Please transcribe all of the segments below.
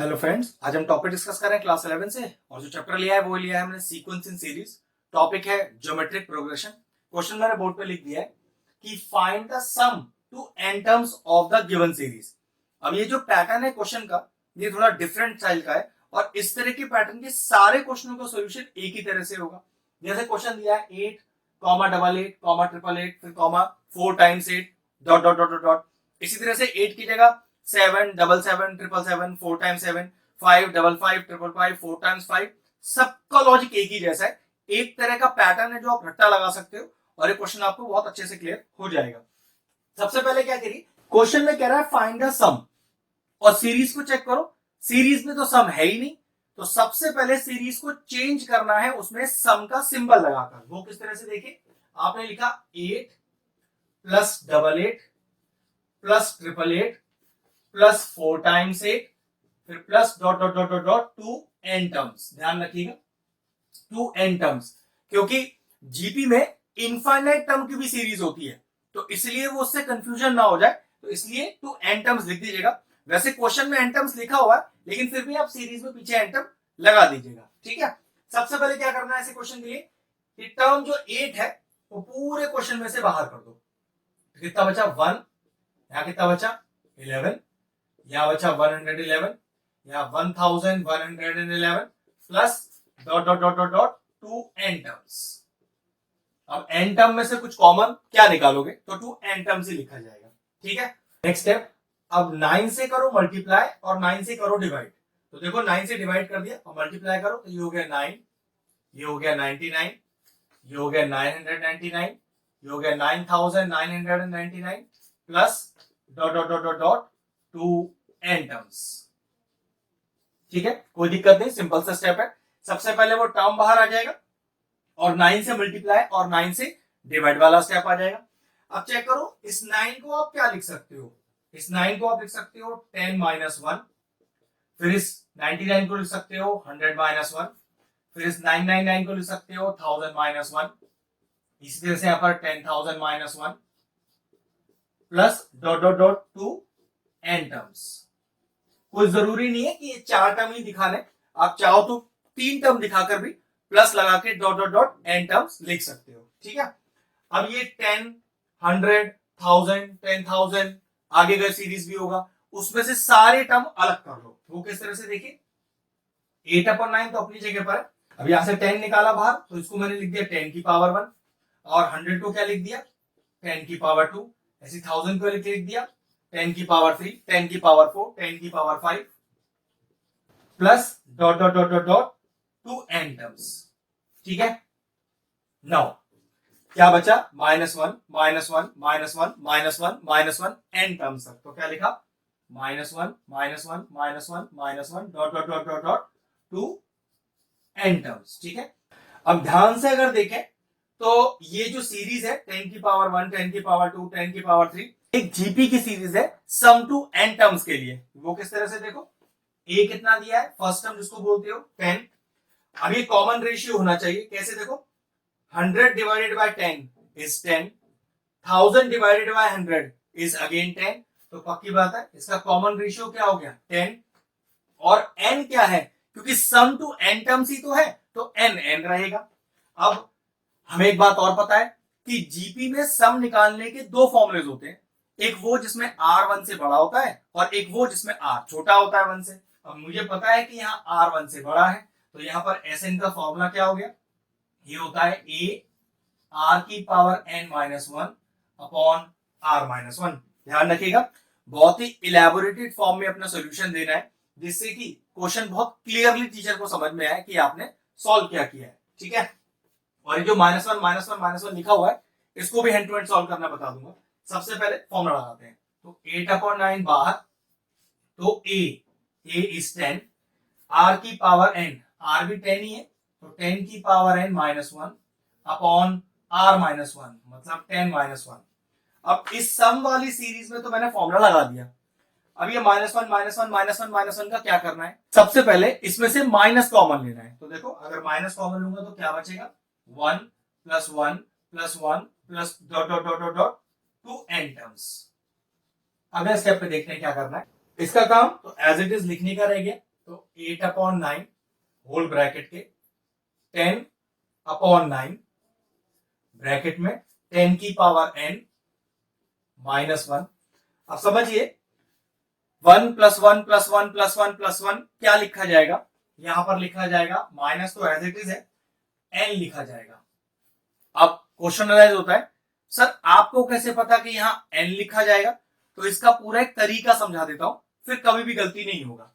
Hello friends, आज हम topic discuss कर रहे हैं क्लास 11 से और जो चैप्टर लिया है वो लिया है हमने सीक्वेंस इन सीरीज। टॉपिक है ज्योमेट्रिक प्रोग्रेशन। क्वेश्चन मैंने बोर्ड पे लिख दिया है कि find the sum to n terms of the given series. अब ये जो पैटर्न है क्वेश्चन का, ये थोड़ा डिफरेंट स्टाइल का है और इस तरह के पैटर्न के सारे क्वेश्चनों का सॉल्यूशन एक ही तरह से होगा। जैसे क्वेश्चन दिया है 8, 888, 888, फिर 4 times 8 dot dot dot dot. इसी तरह से 8 की जगह 7 7 7 7 7 4 टाइम्स 7 5 5 5 5 5 4 टाइम्स 5। सबका लॉजिक एक ही जैसा है, एक तरह का पैटर्न है जो आप रट्टा लगा सकते हो और ये क्वेश्चन आपको बहुत अच्छे से क्लियर हो जाएगा। सबसे पहले क्या करिए, क्वेश्चन में कह रहा है फाइंड द सम और सीरीज को चेक करो। सीरीज में तो सम है ही नहीं, तो सबसे पहले सीरीज को चेंज करना है, उसमें सम का सिंबल लगाकर। वो किस तरह से देखिए, आपने लिखा 8 प्लस 88 प्लस 888 प्लस 4 टाइम्स 8 फिर plus dot dot dot dot dot 2n terms. ध्यान रखिएगा 2n टर्म्स, क्योंकि जीपी में इनफाइनाइट टर्म की भी सीरीज होती है, तो इसलिए वो उससे कंफ्यूजन ना हो जाए, तो इसलिए 2n टर्म्स लिख दीजिएगा। वैसे क्वेश्चन में n टर्म्स लिखा हुआ है, लेकिन फिर भी आप सीरीज में पीछे n टर्म लगा दीजिएगा। ठीक है, सबसे पहले क्या करना है ऐसे क्वेश्चन के लिए कि टर्म जो 8 है वो पूरे क्वेश्चन में से बाहर कर दो। कितना बचा 1, यहां कितना बचा 11, यहां बचा 111, यहां 1111 plus dot dot dot dot dot 2n terms. अब n टर्म में से कुछ कॉमन क्या निकालोगे, तो 2n टर्म्स ही लिखा जाएगा। ठीक है, नेक्स्ट स्टेप, अब 9 से करो मल्टीप्लाई और 9 से करो डिवाइड। तो देखो 9 से डिवाइड कर दिया और मल्टीप्लाई करो तो ये हो गया 9, ये हो गया 99, ये हो गया 999, ये हो गया 9999 plus dot dot dot dot dot 2n terms. ठीक है, कोई दिक्कत नहीं, सिंपल सा स्टेप है। सबसे पहले वो टर्म बाहर आ जाएगा और 9 से मल्टीप्लाई और 9 से डिवाइड वाला स्टेप आ जाएगा। अब चेक करो, इस 9 को आप क्या लिख सकते हो, इस 9 को आप लिख सकते हो 10 माइनस 1, फिर इस 99 को लिख सकते हो 100 माइनस 1, फिर इस 999 को लिख सकते हो 1000 माइनस 1, इसी तरह से यहाँ पर 10,000 minus 1 plus dot dot dot 2n terms. कोई जरूरी नहीं है कि ये 4 टर्म ही दिखाने, आप चाहो तो 3 टर्म दिखाकर भी प्लस लगा के dot dot dot n terms लिख सकते हो। ठीक है, अब ये 10, 100, 1000, 10,000 आगे का सीरीज भी होगा, उसमें से सारे टर्म अलग कर लो। वो किस तरह से देखिए, 8/9 तो अपनी जगह पर है। अब यहां से 10 निकाला बाहर, तो इसको मैंने लिख दिया 10 की पावर 1 और 100 को क्या लिख दिया 10 की पावर 2, ऐसे 1000 को लिख दिया 10 की पावर 3, 10 की पावर 4, 10 की power 5 plus dot dot dot dot dot 2n terms. ठीक है, नाउ क्या बचा -1 -1 -1 -1 -1 n टर्म्स तक। तो क्या लिखा -1 -1 -1 -1 dot dot dot dot dot 2n terms. ठीक है, अब ध्यान से अगर देखें तो ये जो सीरीज है 10 की पावर 1, 10 की पावर 2, 10 की पावर 3, एक जीपी की सीरीज है सम टू n टर्म्स के लिए। वो किस तरह से देखो, a कितना दिया है, फर्स्ट टर्म जिसको बोलते हो 10। अब ये कॉमन रेशियो होना चाहिए, कैसे देखो 100 divided by 10 is 10, 1000 divided by 100 is again 10। तो पक्की बात है इसका कॉमन रेशियो क्या हो गया 10, और n क्या है, क्योंकि सम टू n टर्म्स ही तो है तो n रहेगा। अब हमें एक बात और पता है कि जीपी में सम निकालने के दो फॉर्मूलेज होते हैं, एक वो जिसमें r 1 से बड़ा होता है और एक वो जिसमें r छोटा होता है 1 से। अब मुझे पता है कि यहाँ r 1 से बड़ा है, तो यहाँ पर Sn का फॉर्मूला क्या हो गया, ये होता है a r की power n minus 1 upon r minus 1। ध्यान रखिएगा, बहुत ही इलेबोरेटेड फॉर्म में अपना सोल्यूशन देना है, जिससे कि क्वेश्चन बहुत क्लियरली टीचर को समझ में आए कि आपने सॉल्व क्या किया है। ठीक है, और ये जो -1 -1 -1 लिखा हुआ है, इसको भी हैंड टू हैंड सॉल्व करना बता दूंगा। सबसे पहले फॉर्मूला लगाते हैं, तो 8/9 बाहर, तो a इज 10, r की पावर n, r भी 10 ही है, तो 10 की पावर n -1 अपॉन r -1 मतलब 10 -1। अब इस सम वाली सीरीज में तो मैंने फॉर्मूला लगा दिया, अब ये -1 -1 -1 -1 का क्या करना है, सबसे पहले इसमें से माइनस कॉमन लेना है। तो देखो अगर माइनस कॉमन लूंगा तो क्या बचेगा 1 plus 1 plus 1 plus dot dot dot dot dot 2n terms. अगले स्टेप पे देखते हैं क्या करना है। इसका काम तो एज इट इज लिखने का रह गया, तो 8/9 होल ब्रैकेट के 10/9 ब्रैकेट में 10 की पावर n -1। अब समझिए 1 + 1 + 1 + 1 + 1 क्या लिखा जाएगा, यहां पर लिखा जाएगा माइनस तो एज इट इज है, n लिखा जाएगा। अब क्वेश्चन अराइज होता है, सर आपको कैसे पता कि यहां n लिखा जाएगा? तो इसका पूरा एक तरीका समझा देता हूं, फिर कभी भी गलती नहीं होगा।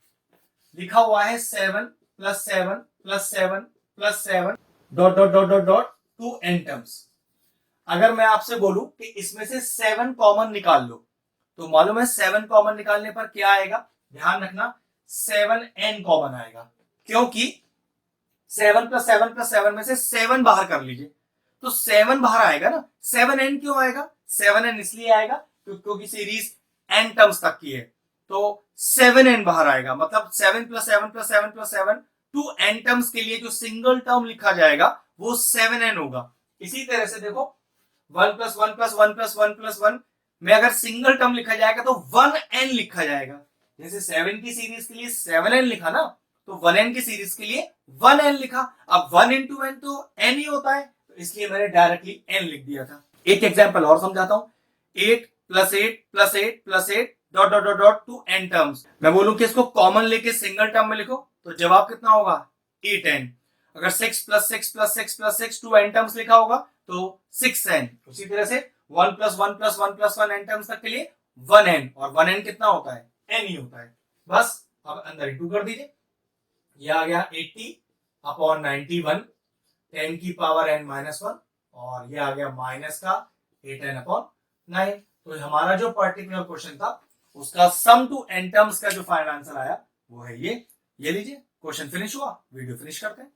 लिखा हुआ है 7 + 7 + 7 + 7 ... टू n टर्म्स। अगर मैं आपसे बोलूं कि इसमें से 7 कॉमन निकाल लो, तो मालूम है 7 कॉमन निकालने पर क्या आएगा? ध्यान रखना 7n कॉमन आएगा, क्योंकि 7 + 7 + 7 में से 7 बाहर कर लीजिए तो 7 बाहर आएगा ना। 7n क्यों आएगा? 7n इसलिए आएगा क्योंकि सीरीज n टर्म्स तक की है, तो 7n बाहर आएगा। मतलब 7 + 7 + 7 + 7 टू n टर्म्स के लिए जो सिंगल टर्म लिखा जाएगा वो 7n होगा। इसी तरह से देखो 1 + 1 + 1 + 1 + 1 में अगर सिंगल टर्म लिखा जाएगा तो 1n लिखा जाएगा। जैसे 7 की सीरीज के लिए 7n लिखा ना, तो 1n की सीरीज के लिए 1n लिखा। अब 1 × n तो n ही होता है, तो इसलिए मैंने डायरेक्टली n लिख दिया था। एक एग्जांपल और समझाता हूं, 8 + 8 + 8 + 8 ... टू n टर्म्स। मैं बोलूं कि इसको कॉमन लेके सिंगल टर्म में लिखो तो जवाब कितना होगा? 8n। अगर 6 + 6 + 6 + 6 टू n टर्म्स लिखा होगा तो 6n। उसी तरह से 1 + 1 + 1 + 1 n टर्म्स तक के लिए 1n, और 1n कितना होता है? n ही होता है। बस अब अंदर इंटू कर दीजिए, यह आ गया 80/91 10 की पावर n -1, और यह आ गया माइनस का 8n/9। तो हमारा जो पर्टिकुलर क्वेश्चन था उसका सम टू n टर्म्स का जो फाइनल आंसर आया वो है ये लीजिए। क्वेश्चन फिनिश हुआ, वीडियो फिनिश करते हैं।